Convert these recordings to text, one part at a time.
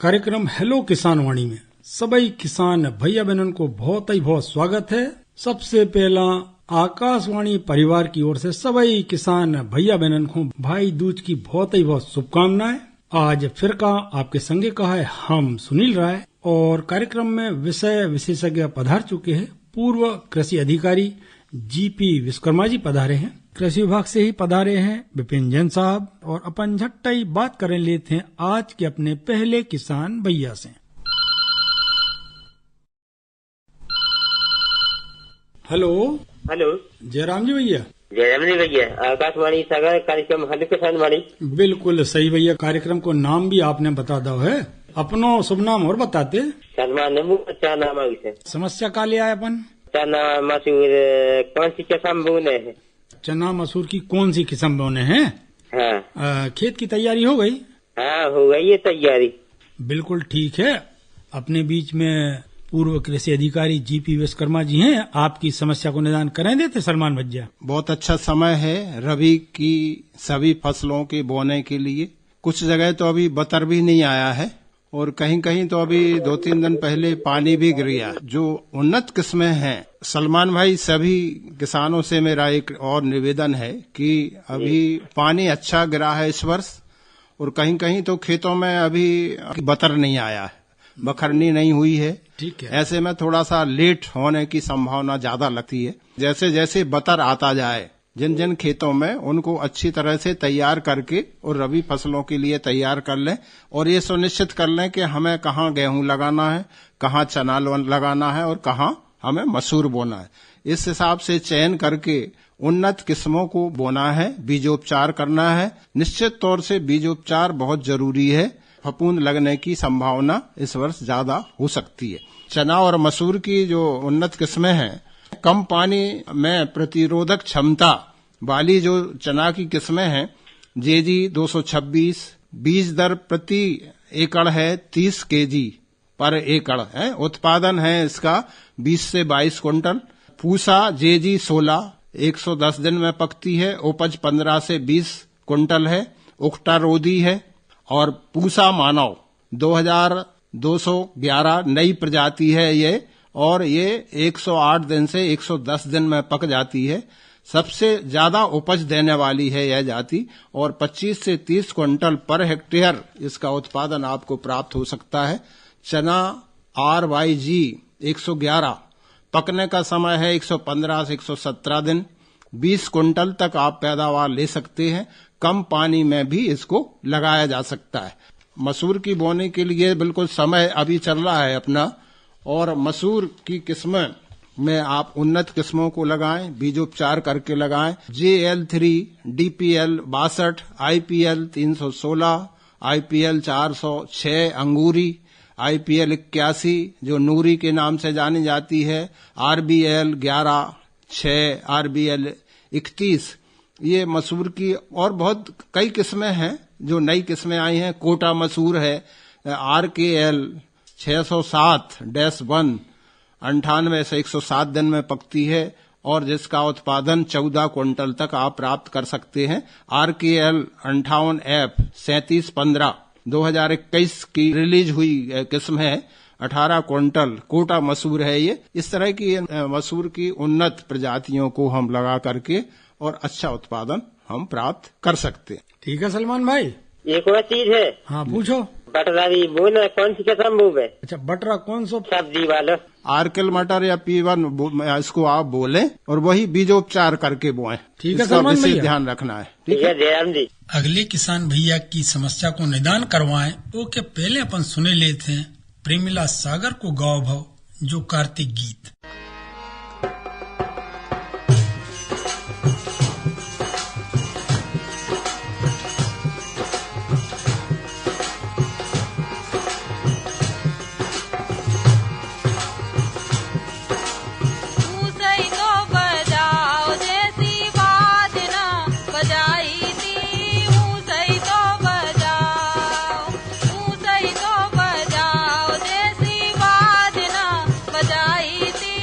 कार्यक्रम हेलो किसान वाणी में सभी किसान भैया बहनों को बहुत ही बहुत स्वागत है। सबसे पहला आकाशवाणी परिवार की ओर से सभी किसान भैया बहनों को भाई दूज की बहुत ही बहुत शुभकामनाएं। आज फिर का आपके संगे का है हम सुनील राय और कार्यक्रम में विषय विशेषज्ञ पधार चुके हैं। पूर्व कृषि अधिकारी जीपी विश्वकर्मा जी पधारे हैं, कृषि विभाग से ही पधारे हैं विपिन जैन साहब, और अपन झट्टा ही बात कर लेते हैं आज के अपने पहले किसान भैया से। हेलो हेलो, जयराम जी भैया। जयराम जी भैया, आकाशवाणी सागर कार्यक्रम हेलो किसान वाणी। बिल्कुल सही भैया, कार्यक्रम को नाम भी आपने बता दो है, अपनो शुभ नाम और बताते। शर्मा नमू चना मांगे समस्या का ले आए अपन? चना मसूर कौन सी किस्म बोने है? चना मसूर की कौन सी किस्म बोने हैं? हाँ। खेत की तैयारी हो गई? हाँ, हो गई है तैयारी। बिल्कुल ठीक है। अपने बीच में पूर्व कृषि अधिकारी जीपी विश्वकर्मा जी हैं, आपकी समस्या को निदान करें देते सलमान भज्जा। बहुत अच्छा समय है रबी की सभी फसलों के बोने के लिए। कुछ जगह तो अभी बतर भी नहीं आया है और कहीं कहीं तो अभी 2-3 दिन पहले पानी भी गिर गया। जो उन्नत किस्में हैं सलमान भाई, सभी किसानों से मेरा एक और निवेदन है कि अभी पानी अच्छा गिरा है इस वर्ष और कहीं कहीं तो खेतों में अभी बतर नहीं आया है, बखरनी नहीं हुई है। ठीक है, ऐसे में थोड़ा सा लेट होने की संभावना ज्यादा लगती है। जैसे जैसे बतर आता जाए जिन जिन खेतों में उनको अच्छी तरह से तैयार करके और रबी फसलों के लिए तैयार कर लें और ये सुनिश्चित कर लें कि हमें कहाँ गेहूं लगाना है, कहाँ चना लगाना है और कहाँ हमें मसूर बोना है। इस हिसाब से चयन करके उन्नत किस्मों को बोना है, बीजोपचार करना है। निश्चित तौर से बीजोपचार बहुत जरूरी है, फफूंद लगने की संभावना इस वर्ष ज्यादा हो सकती है। चना और मसूर की जो उन्नत किस्में हैं, कम पानी में प्रतिरोधक क्षमता वाली जो चना की किस्में हैं, जेजी 226, बीज दर प्रति एकड़ है 30 केजी पर एकड़ है। उत्पादन है इसका 20 से 22 क्विंटल। पूसा जेजी 16 110 दिन में पकती है, उपज 15 से 20 क्विंटल है, उकटा रोधी है। और पूसा मानव 2211 नई प्रजाति है ये, और ये 108 दिन से 110 दिन में पक जाती है। सबसे ज्यादा उपज देने वाली है यह जाति और 25 से 30 क्विंटल पर हेक्टेयर इसका उत्पादन आपको प्राप्त हो सकता है। चना RYG 111 पकने का समय है 115 से 117 दिन, 20 क्विंटल तक आप पैदावार ले सकते हैं। कम पानी में भी इसको लगाया जा सकता है। मसूर की बोने के लिए बिल्कुल समय अभी चल रहा है अपना, और मसूर की किस्में में आप उन्नत किस्मों को लगाएं, बीजोपचार करके लगाएं। JL3, DPL 62, IPL 316, IPL 406 अंगूरी, IPL 81 जो नूरी के नाम से जानी जाती है, RBL 11, 6, RBL 31, ये मसूर की और बहुत कई किस्में हैं जो नई किस्में आई हैं। कोटा मसूर है, RKL 607-1 98 से 107 दिन में पकती है और जिसका उत्पादन 14 क्विंटल तक आप प्राप्त कर सकते हैं। RKL 58F 3715 2021 की रिलीज हुई किस्म है, 18 क्विंटल कोटा मसूर है ये। इस तरह की मसूर की उन्नत प्रजातियों को हम लगा करके और अच्छा उत्पादन हम प्राप्त कर सकते हैं। ठीक है सलमान भाई, एक और चीज है। हाँ पूछो। बटरा भी बोना कौन सी किस्म बोवे? अच्छा, बटरा कौन सा? सब्जी वाला आर्किल मटर या P1 इसको आप बोलें और वही बीजोपचार करके बोएं। ठीक है सलमान भैया, ध्यान रखना है। ठीक है जयराम जी। अगले किसान भैया की समस्या को निदान करवाएं तो के पहले अपन सुने लेते हैं प्रेमिला सागर को गाँव भाव जो कार्तिक गीत। बजाई थी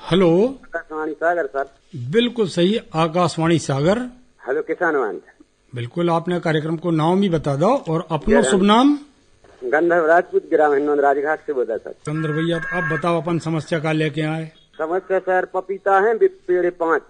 हेलो। आकाशवाणी सागर सर। बिल्कुल सही, आकाशवाणी सागर। हेलो किसान वाणी। बिल्कुल, आपने कार्यक्रम को नाम भी बता दो और अपना शुभ नाम। गंधर्व राजपूत, ग्राम हिंदोन राजघाट से बोला सर। चंद्र भैया, तो अब बताओ अपन समस्या का लेके आए। समस्या सर, पपीता है पेड़ 5,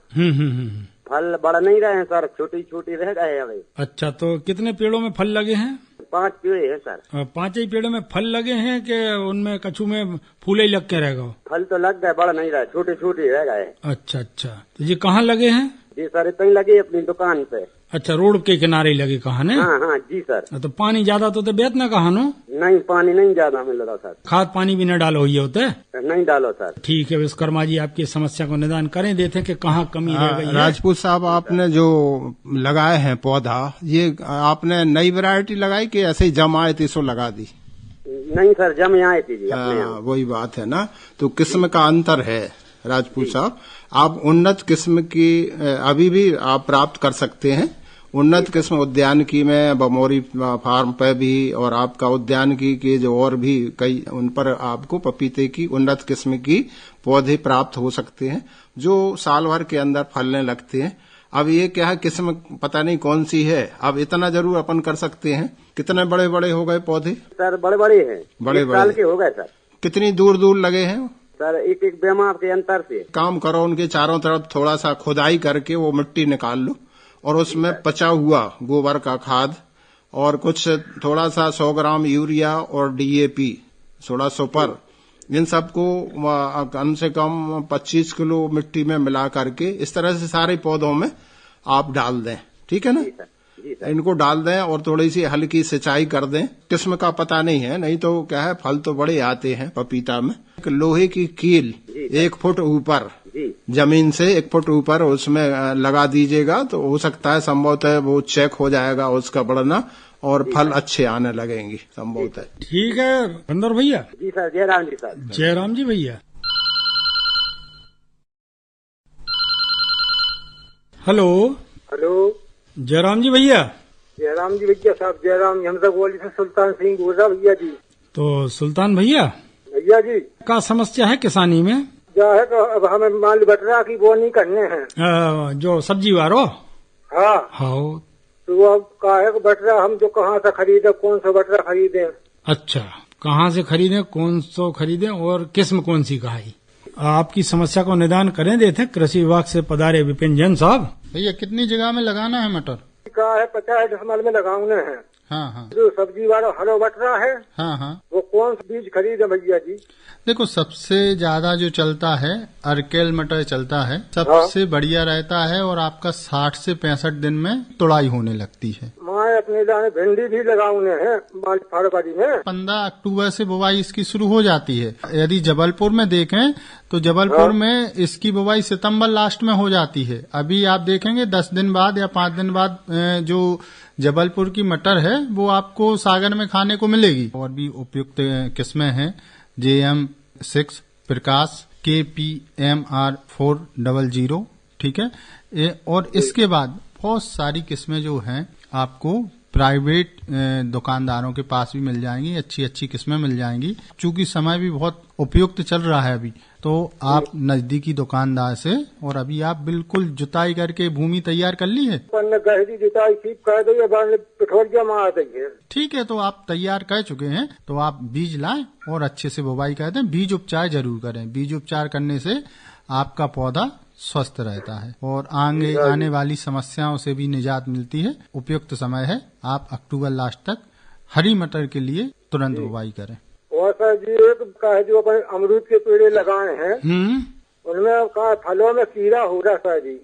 फल बढ़ नहीं रहे हैं सर, छोटी छोटी रह गए हैं अभी। अच्छा, तो कितने पेड़ों में फल लगे हैं? 5 पेड़ है सर। 5 ही पेड़ों में फल लगे हैं कि उनमें कछु में फूले ही लग के रह गए? फल तो लग गए, बढ़ नहीं रहे, छोटे छोटे रह गए। अच्छा अच्छा, तो ये कहाँ लगे हैं? जी सर, इतने लगे अपनी दुकान पे। अच्छा, रोड के किनारे लगे कहाँ ने? हाँ हाँ जी सर। तो पानी ज्यादा तो बेत ना कहा नो? नहीं, पानी नहीं ज्यादा मिल रहा सर। खाद पानी भी न डालो ये होते? नहीं डालो सर। ठीक है, विश्वकर्मा जी आपकी समस्या को निदान करें, देते कि कहाँ कमी रह गई है। राजपूत साहब, आपने जो लगाए हैं पौधा, ये आपने नई वैरायटी लगाई कि ऐसे ही जम आए थी सो लगा दी? नहीं सर, जम आए थी जी अपने यहाँ। वही बात है ना, तो किस्म का अंतर है राजपूत साहब। आप उन्नत किस्म की अभी भी आप प्राप्त कर सकते हैं। उन्नत किस्म उद्यान की में बमोरी फार्म पे भी, और आपका उद्यान की के जो और भी कई, उन पर आपको पपीते की उन्नत किस्म की पौधे प्राप्त हो सकते हैं जो साल भर के अंदर फलने लगते हैं। अब ये क्या है, किस्म पता नहीं कौन सी है, अब इतना जरूर अपन कर सकते हैं। कितने बड़े बड़े हो गए पौधे? सर बड़े बड़े हैं, बड़े एक साल के हो गए सर। कितनी दूर दूर लगे हैं सर? एक एक बेमा के अंतर से। काम करो, उनके चारों तरफ थोड़ा सा खुदाई करके वो मिट्टी निकाल लो और उसमें पचा हुआ गोबर का खाद और कुछ थोड़ा सा 100 ग्राम यूरिया और DAP 16 सुपर, इन सबको कम से कम 25 किलो मिट्टी में मिला करके इस तरह से सारे पौधों में आप डाल दें। ठीक है ना? इनको डाल दें और थोड़ी सी हल्की सिंचाई कर दें। किस्म का पता नहीं है, नहीं तो क्या है, फल तो बड़े आते हैं पपीता में। लोहे की कील 1 फुट ऊपर, जमीन से 1 फुट ऊपर उसमें लगा दीजिएगा, तो हो सकता है संभवतः वो चेक हो जाएगा उसका बढ़ना और फल अच्छे आने लगेंगे संभवतः। ठीक है बंदर भैया। जी सर, जयराम जी सर। जयराम जी भैया। हेलो। हेलो। जयराम जी भैया। जयराम जी भैया साहब, जयराम जी, हम सब बोली से सुल्तान सिंह बोल रहा भैया जी। तो सुल्तान भैया जी का समस्या है किसानी में? क्या है, तो अब हमें माल बटरा की वो नहीं करने हैं। जो सब्जी वारो? हाँ हाँ। तो अब का है बटरा हम जो कहाँ से खरीदे, कौन सा बटरा खरीदे? अच्छा, कहाँ से खरीदें, कौन सा खरीदें और किस्म कौन सी का है? आपकी समस्या को निदान करें देते कृषि विभाग से पधारे विपिन जैन साहब। भैया कितनी जगह में लगाना है मटर? का है 50 डिसमल में लगाने हैं। हाँ हाँ। जो सब्जी वाला हरो बटरा है, हाँ हाँ, वो कौन सा बीज खरीदे भैया जी? देखो सबसे ज्यादा जो चलता है अर्केल मटर चलता है, सबसे बढ़िया रहता है और आपका 60 से 65 दिन में तुड़ाई होने लगती है। मैं अपने जाने भिंडी भी लगाउने हैं फरवरी में। 15 अक्टूबर से बुवाई इसकी शुरू हो जाती है। यदि जबलपुर में देखें तो जबलपुर में इसकी बुवाई सितंबर लास्ट में हो जाती है। अभी आप देखेंगे 10 दिन बाद या 5 दिन बाद जो जबलपुर की मटर है वो आपको सागर में खाने को मिलेगी। और भी उपयुक्त किस्में हैं, JM6 प्रकाश, KPMR 400, ठीक है। और इसके बाद बहुत सारी किस्में जो हैं आपको प्राइवेट दुकानदारों के पास भी मिल जाएंगी, अच्छी अच्छी किस्में मिल जाएंगी। चूंकि समय भी बहुत उपयुक्त चल रहा है अभी, तो आप नजदीकी दुकानदार से, और अभी आप बिल्कुल जुताई करके भूमि तैयार कर ली है? गहरी जुताई ठीक कर दी है, पिठोरिया मार दी है। ठीक है, तो आप तैयार कर चुके हैं तो आप बीज लाएं और अच्छे से बुवाई कर दें। बीज उपचार जरूर करें। बीज उपचार करने से आपका पौधा स्वस्थ रहता है और आगे आने वाली समस्याओं से भी निजात मिलती है। उपयुक्त समय है, आप अक्टूबर लास्ट तक हरी मटर के लिए तुरंत बुवाई करें। और सर जी, एक का है जो अपन अमरूद के पेड़ लगाए हैं, उनमें का फलों में कीड़ा हो रहा सर जी।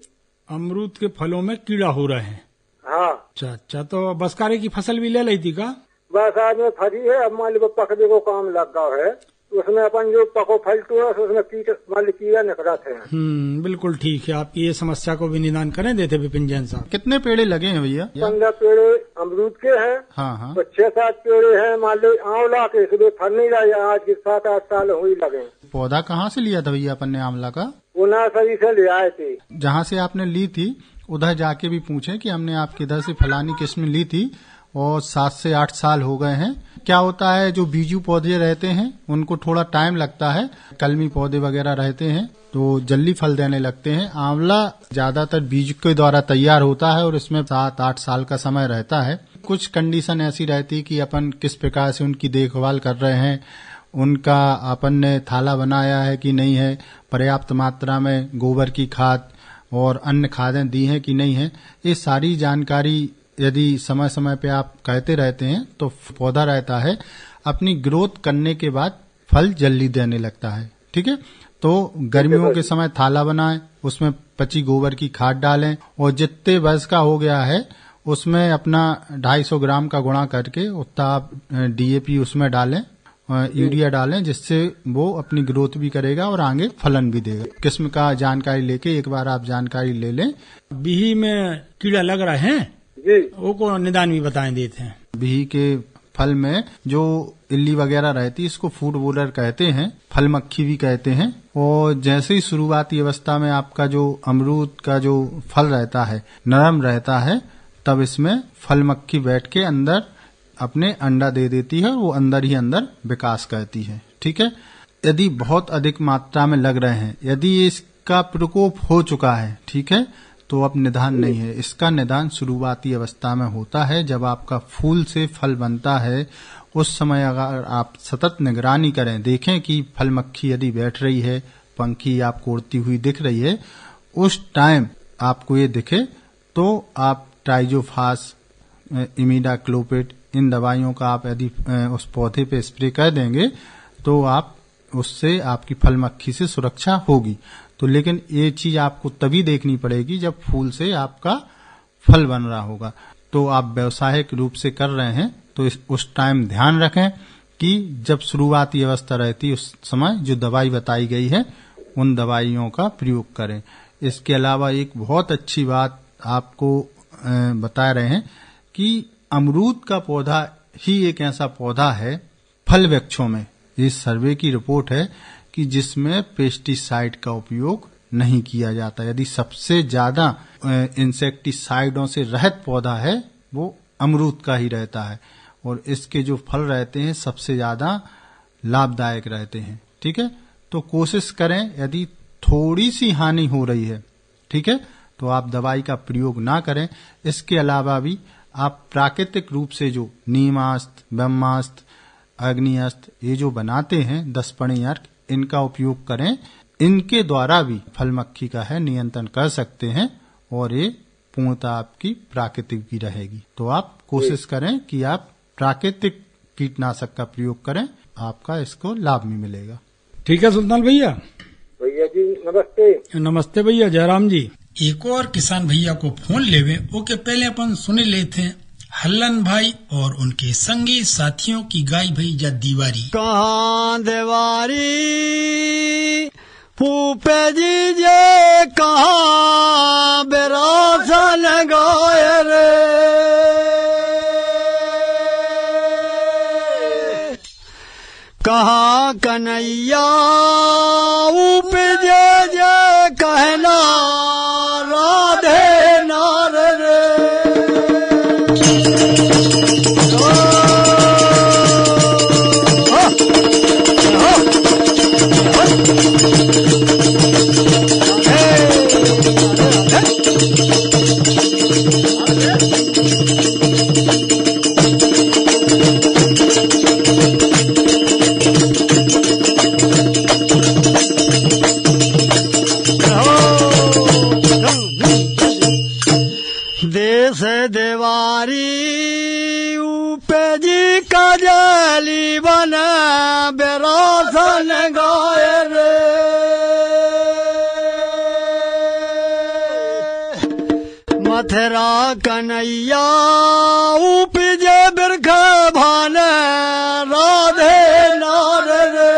अमरूद के फलों में कीड़ा हो रहे हैं? हाँ। अच्छा, तो बसकारे की फसल भी ले ली थी का? बस आज में फरी है, अब मान लो पकने को काम लग गया है, उसमें अपन जो पको फल टूरा उसमें कीड़ा निकला थे। बिल्कुल ठीक है, आपकी ये समस्या को भी निदान करें देते विपिन जैन साहब। कितने पेड़े लगे हैं भैया? 15 पेड़े अमरूद के हैं। हाँ हाँ। तो 6-7 पेड़े हैं मान लो आंवला के, इसलिए फल नहीं रहा, आज के 7-8 साल हुई लगे। पौधा कहाँ से लिया था भैया अपन ने आंवला का? वो नर्सरी से ले आए थे। जहाँ से आपने ली थी उधर जाके भी पूछे कि हमने आपके इधर से फलानी किस्म ली थी और 7 से 8 साल हो गए हैं। क्या होता है, जो बीजू पौधे रहते हैं उनको थोड़ा टाइम लगता है, कलमी पौधे वगैरह रहते हैं तो जल्दी फल देने लगते हैं। आंवला ज्यादातर बीज के द्वारा तैयार होता है और इसमें 7-8 साल का समय रहता है। कुछ कंडीशन ऐसी रहती है कि अपन किस प्रकार से उनकी देखभाल कर रहे हैं, उनका अपन ने थाला बनाया है कि नहीं है, पर्याप्त मात्रा में गोबर की खाद और अन्य खादें दी हैं कि नहीं है, ये सारी जानकारी यदि समय समय पे आप कहते रहते हैं तो पौधा रहता है अपनी ग्रोथ करने के बाद फल जल्दी देने लगता है। ठीक है, तो गर्मियों के समय थाला बनाएं, उसमें पची गोबर की खाद डालें और जितने वर्ष का हो गया है उसमें अपना 250 ग्राम का गुणा करके उतना आप DAP उसमें डालें, यूरिया डालें, जिससे वो अपनी ग्रोथ भी करेगा और आगे फलन भी देगा। किस्म का जानकारी लेके एक बार आप जानकारी ले लें। बिही में कीड़ा लग रहे हैं जी, वो को निदान भी बताएं देते हैं। बिही के फल में जो इल्ली वगैरह रहती है इसको फूड बोलर कहते हैं, फल मक्खी भी कहते हैं। और जैसे ही शुरुआती अवस्था में आपका जो अमरूद का जो फल रहता है नरम रहता है, तब इसमें फल मक्खी बैठ के अंदर अपने अंडा दे देती है और वो अंदर ही अंदर विकास करती है। ठीक है, यदि बहुत अधिक मात्रा में लग रहे हैं, यदि इसका प्रकोप हो चुका है, ठीक है, तो अब निदान नहीं है। इसका निदान शुरुआती अवस्था में होता है, जब आपका फूल से फल बनता है उस समय अगर आप सतत निगरानी करें, देखें कि फल मक्खी यदि बैठ रही है, पंखी आपको उड़ती हुई दिख रही है, उस टाइम आपको ये दिखे तो आप ट्राइजोफास, इमिडाक्लोपिड, इन दवाइयों का आप यदि उस पौधे पे स्प्रे कर देंगे तो आप उससे आपकी फल मक्खी से सुरक्षा होगी। तो लेकिन ये चीज आपको तभी देखनी पड़ेगी जब फूल से आपका फल बन रहा होगा। तो आप व्यावसायिक रूप से कर रहे हैं तो उस टाइम ध्यान रखें कि जब शुरुआती अवस्था रहती है उस समय जो दवाई बताई गई है उन दवाइयों का प्रयोग करें। इसके अलावा एक बहुत अच्छी बात आपको बता रहे हैं कि अमरूद का पौधा ही एक ऐसा पौधा है फल वृक्षों में, इस सर्वे की रिपोर्ट है कि जिसमें पेस्टिसाइड का उपयोग नहीं किया जाता। यदि सबसे ज्यादा इंसेक्टिसाइडों से रहित पौधा है वो अमरूद का ही रहता है और इसके जो फल रहते हैं सबसे ज्यादा लाभदायक रहते हैं। ठीक है, तो कोशिश करें यदि थोड़ी सी हानि हो रही है, ठीक है, तो आप दवाई का प्रयोग ना करें। इसके अलावा भी आप प्राकृतिक रूप से जो नीमास्त्र, ब्रह्मास्त्र, अग्निअस्त्र ये जो बनाते हैं 10 पणी अर्क, इनका उपयोग करें। इनके द्वारा भी फल मक्खी का है नियंत्रण कर सकते हैं और ये पूर्णतः आपकी प्राकृतिक भी रहेगी। तो आप कोशिश करें कि आप प्राकृतिक कीटनाशक का प्रयोग करें, आपका इसको लाभ भी मिलेगा। ठीक है सुल्तान भैया। भैया जी नमस्ते। नमस्ते भैया, जयराम जी। एक और किसान भैया को फोन लेवे ओके पहले अपन सुने लेते हैं हल्लन भाई और उनके संगी साथियों की गाई भैया दीवारी। कहाँ देवारी फूफे जी जे कहाँ बेरासन गाय रे, कहाँ कन्हैया उपजे जे कहना राधे नार रे। देश देवारी उपजी कजली बन बेरासन गाय रे, मथुरा कन्हैया उपजे बिरख भान राधे नार रे।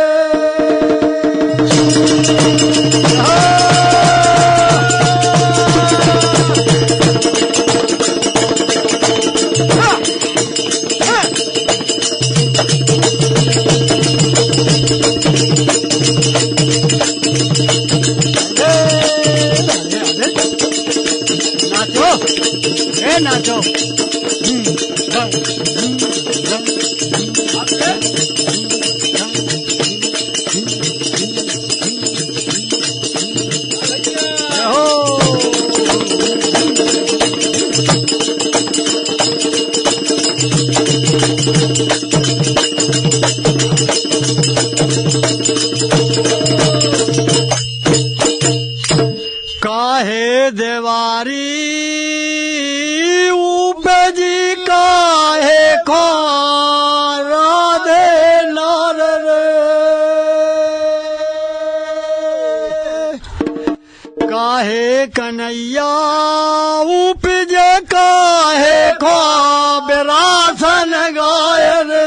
नाचो, नाचो। काहे देवारी उपजी काहे खो राधे नार रे काहे कन्हैया उपजे काहे खो बिरासन गाय रे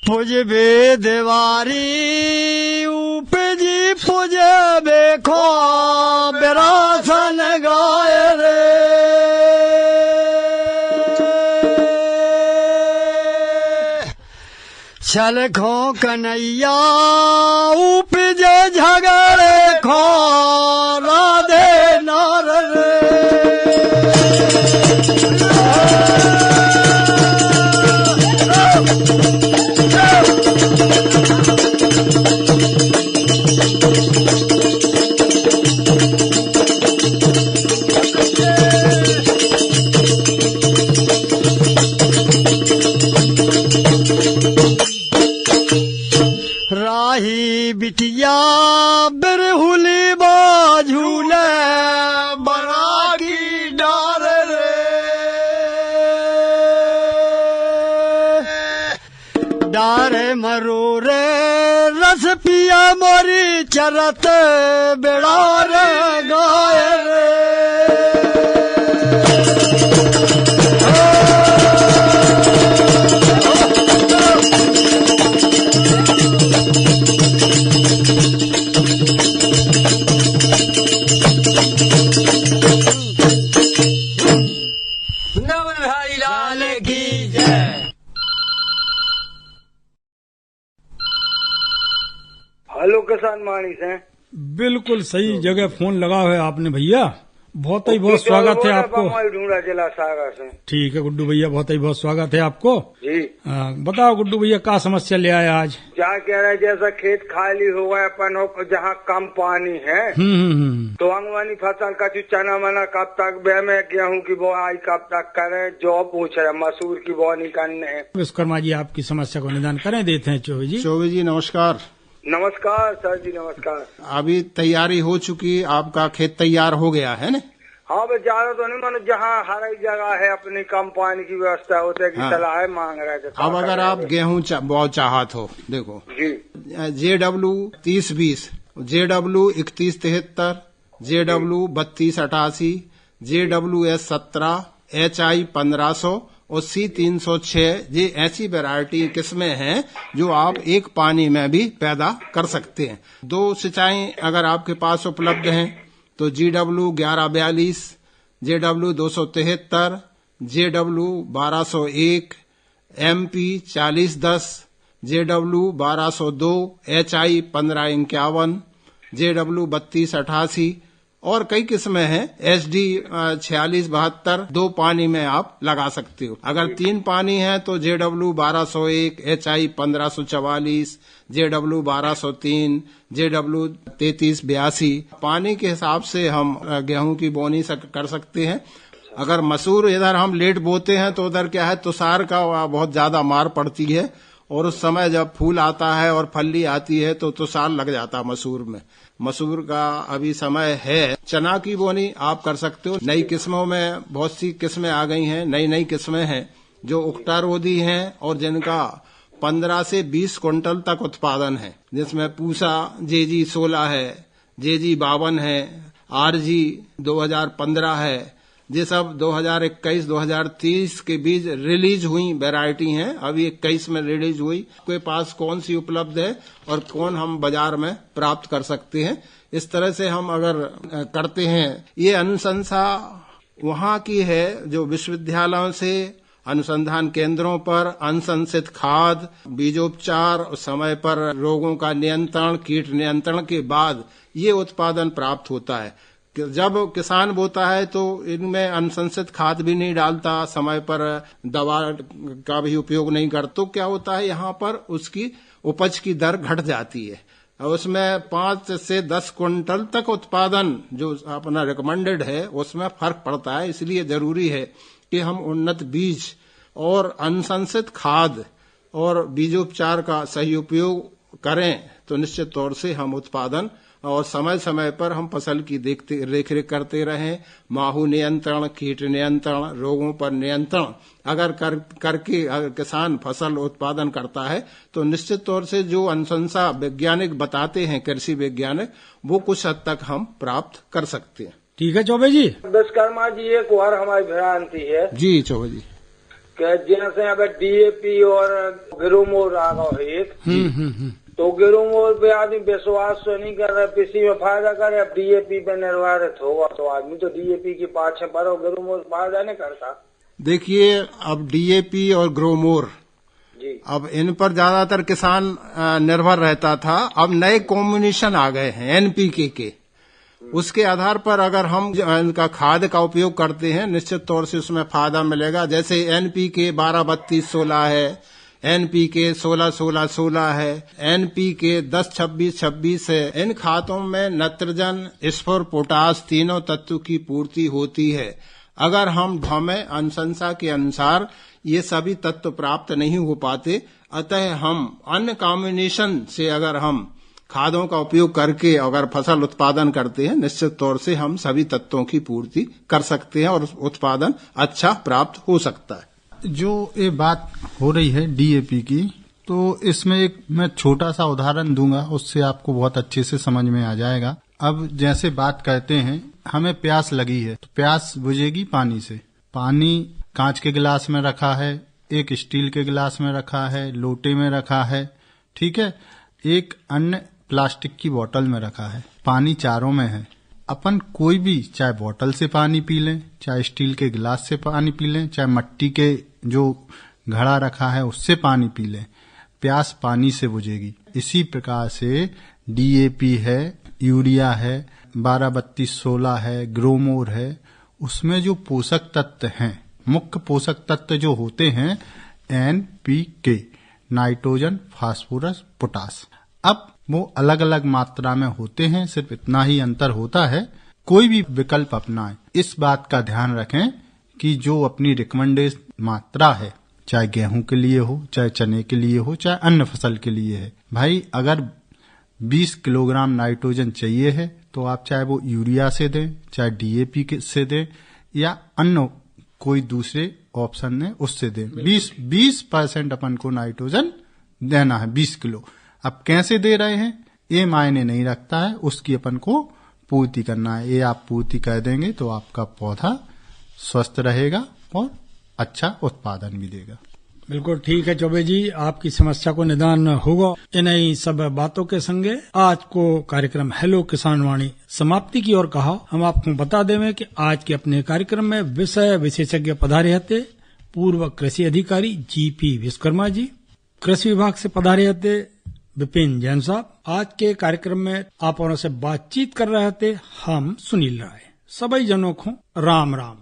पुजबे देवारी उपजी पुजबे खो बिरासन गाय रे छल खो कन्हैया उपजे झगड़े खो राधे नार रे राही बिटिया बिरहुली बाझूले बड़ा की डार रे डारे मरूरे रस पिया मोरी चरत बिड़ार गाय रे हेलो किसान वाणी से बिल्कुल सही जगह फोन लगा है आपने भैया। बहुत ही बहुत स्वागत है आपको। ढूंढा जिला सागर से। ठीक है गुड्डू भैया, बहुत ही बहुत स्वागत है आपको जी। बताओ गुड्डू भैया क्या समस्या ले आए आज? क्या कह रहे जैसा खेत खाली हो गए अपन जहाँ कम पानी है तो अंगवानी फसल का जो चना मना कब तक बे में गेहूँ की बुआई कब तक करें जो पूछ रहे मसूर की बुआई करने। विश्वकर्मा जी आपकी समस्या को निदान करें देते हैं। चौबे जी नमस्कार। नमस्कार सर जी नमस्कार। अभी तैयारी हो चुकी, आपका खेत तैयार हो गया है ना? हाँ बस ज्यादा तो नहीं, मानो जहाँ हर एक जगह है अपनी कम पानी की व्यवस्था होते की सलाह मांग रहे थे। अब अगर आप गेहूँ बहुत चाहत हो, देखो जी JW 3020, JW 3173, JW 3288, JWS 17, HI 1500 और C306, ये ऐसी वैरायटी किस्में हैं जो आप एक पानी में भी पैदा कर सकते हैं। दो सिंचाई अगर आपके पास उपलब्ध हैं तो GW 1142, JW 273, JW 1201, MP 4010, JW 1202, HI 1551, JW 3288 और कई किस्में हैं। SD 4672 दो पानी में आप लगा सकते हो। अगर तीन पानी है तो JW 1201, HI 1544, JW 1203, JW 3382 पानी के हिसाब से हम गेहूं की बोनी कर सकते हैं। अगर मसूर इधर हम लेट बोते हैं तो उधर क्या है, तुषार का बहुत ज्यादा मार पड़ती है और उस समय जब फूल आता है और फली आती है तो तुषार लग जाता है मसूर में। मसूर का अभी समय है। चना की बोनी आप कर सकते हो। नई किस्मों में बहुत सी किस्में आ गई हैं, नई किस्में हैं जो उकटारोधी हैं और जिनका 15 से 20 क्विंटल तक उत्पादन है, जिसमें पूसा JG 16 है, JG 52 है, RG 2015 है, ये सब 2021-2030 के बीच रिलीज हुई वैरायटी हैं। अभी 21 में रिलीज हुई। आपके पास कौन सी उपलब्ध है और कौन हम बाजार में प्राप्त कर सकते हैं, इस तरह से हम अगर करते हैं। ये अनुशंसा वहां की है जो विश्वविद्यालयों से, अनुसंधान केंद्रों पर अनुशंसित खाद, बीजोपचार, समय पर रोगों का नियंत्रण, कीट नियंत्रण के बाद ये उत्पादन प्राप्त होता है। जब किसान बोता है तो इनमें अनुशंसित खाद भी नहीं डालता, समय पर दवा का भी उपयोग नहीं करता, तो क्या होता है यहाँ पर उसकी उपज की दर घट जाती है। उसमें 5 से 10 क्विंटल तक उत्पादन जो अपना रिकमेंडेड है उसमें फर्क पड़ता है। इसलिए जरूरी है कि हम उन्नत बीज और अनुशंसित खाद और बीजोपचार का सही उपयोग करें तो निश्चित तौर से हम उत्पादन और समय समय पर हम फसल की देखरेख करते रहें। माहू नियंत्रण, कीट नियंत्रण, रोगों पर नियंत्रण अगर करके अगर किसान फसल उत्पादन करता है तो निश्चित तौर से जो अनुशंसा वैज्ञानिक बताते हैं, कृषि वैज्ञानिक, वो कुछ हद तक हम प्राप्त कर सकते हैं। ठीक है चौबे जी। विश्वकर्मा जी, एक और हमारी भ्रांति है जी चौबे जी, जैसे अब DAP और ग्रोमोर आ गए एक, तो ग्रोमोर पे आदमी विश्वास तो नहीं कर रहा, किसी में फायदा करे, अब DAP पे निर्धारित होगा तो आदमी तो DAP के पाछे पर ग्रोमोर फायदा नहीं करता। देखिए अब DAP और ग्रोमोर जी, अब इन पर ज्यादातर किसान निर्भर रहता था। अब नए कॉम्बिनेशन आ गए हैं NPK के, उसके आधार पर अगर हम इनका खाद का उपयोग करते हैं निश्चित तौर से उसमें फायदा मिलेगा। जैसे NPK 12-32-16 है, NPK 16-16-16 है, NPK 10-26-26 है। इन खादों में नाइट्रोजन, स्फुर, पोटास तीनों तत्व की पूर्ति होती है। अगर हमें अनुशंसा के अनुसार ये सभी तत्व प्राप्त नहीं हो पाते, अतः हम अन्य कॉम्बिनेशन से अगर हम खादों का उपयोग करके अगर फसल उत्पादन करते हैं निश्चित तौर से हम सभी तत्वों की पूर्ति कर सकते हैं और उत्पादन अच्छा प्राप्त हो सकता है। जो ये बात हो रही है DAP की, तो इसमें एक मैं छोटा सा उदाहरण दूंगा, उससे आपको बहुत अच्छे से समझ में आ जाएगा। अब जैसे बात करते हैं, हमें प्यास लगी है तो प्यास बुझेगी पानी से। पानी कांच के गिलास में रखा है, एक स्टील के गिलास में रखा है, लोटे में रखा है, ठीक है, एक अन्य प्लास्टिक की बोतल में रखा है। पानी चारों में है। अपन कोई भी चाहे बोतल से पानी पी लें, चाहे स्टील के गिलास से पानी पी लें, चाहे मट्टी के जो घड़ा रखा है उससे पानी पी लें, प्यास पानी से बुझेगी। इसी प्रकार से DAP है, यूरिया है, 12-32-16 है, ग्रोमोर है, उसमें जो पोषक तत्व हैं, मुख्य पोषक तत्व जो होते हैं NPK, नाइट्रोजन, फास्फोरस, पोटास। अब वो अलग अलग मात्रा में होते हैं, सिर्फ इतना ही अंतर होता है। कोई भी विकल्प अपनाएं, इस बात का ध्यान रखें कि जो अपनी रिकमेंडेड मात्रा है, चाहे गेहूं के लिए हो, चाहे चने के लिए हो, चाहे अन्य फसल के लिए है, भाई अगर 20 किलोग्राम नाइट्रोजन चाहिए है तो आप चाहे वो यूरिया से दें, चाहे DAP से दें, या अन्य कोई दूसरे ऑप्शन ने उससे दें। 20% अपन को नाइट्रोजन देना है, 20 किलो। अब कैसे दे रहे हैं ये मायने नहीं रखता है, उसकी अपन को पूर्ति करना है। ये आप पूर्ति कर देंगे तो आपका पौधा स्वस्थ रहेगा और अच्छा उत्पादन भी देगा। बिल्कुल ठीक है चौबे जी, आपकी समस्या को निदान होगा। इन्हीं सब बातों के संगे आज को कार्यक्रम हेलो किसान वाणी समाप्ति की ओर कहा। हम आपको बता दें कि आज के अपने कार्यक्रम में विषय विशेषज्ञ पधारे थे पूर्व कृषि अधिकारी GP विश्वकर्मा जी, कृषि विभाग से पधारे थे विपिन जैन साहब। आज के कार्यक्रम में आप और से बातचीत कर रहे थे हम सुनील राय। सभी जनों को राम राम।